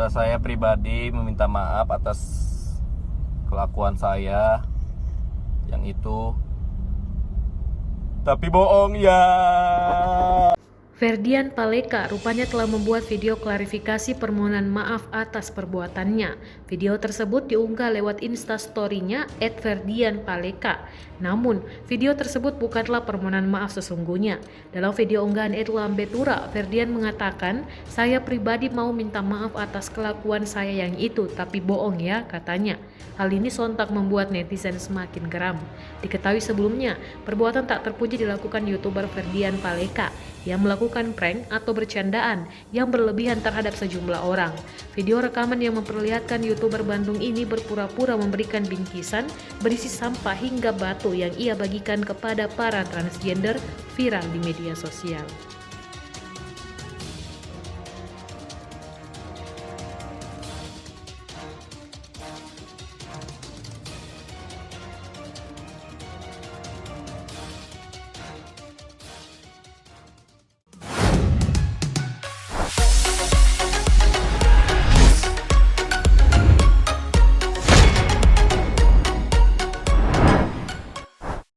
Saya pribadi meminta maaf atas kelakuan saya yang itu. Tapi bohong ya. Ferdian Paleka rupanya telah membuat video klarifikasi permohonan maaf atas perbuatannya. Video tersebut diunggah lewat instastory-nya @ferdianpaleka. Namun, video tersebut bukanlah permohonan maaf sesungguhnya. Dalam video unggahan @lambetura, Ferdian mengatakan, "Saya pribadi mau minta maaf atas kelakuan saya yang itu, tapi bohong ya," katanya. Hal ini sontak membuat netizen semakin geram. Diketahui sebelumnya, perbuatan tak terpuji dilakukan YouTuber Ferdian Paleka yang melakukan prank atau bercandaan yang berlebihan terhadap sejumlah orang. Video rekaman yang memperlihatkan YouTuber Bandung ini berpura-pura memberikan bingkisan berisi sampah hingga batu yang ia bagikan kepada para transgender viral di media sosial.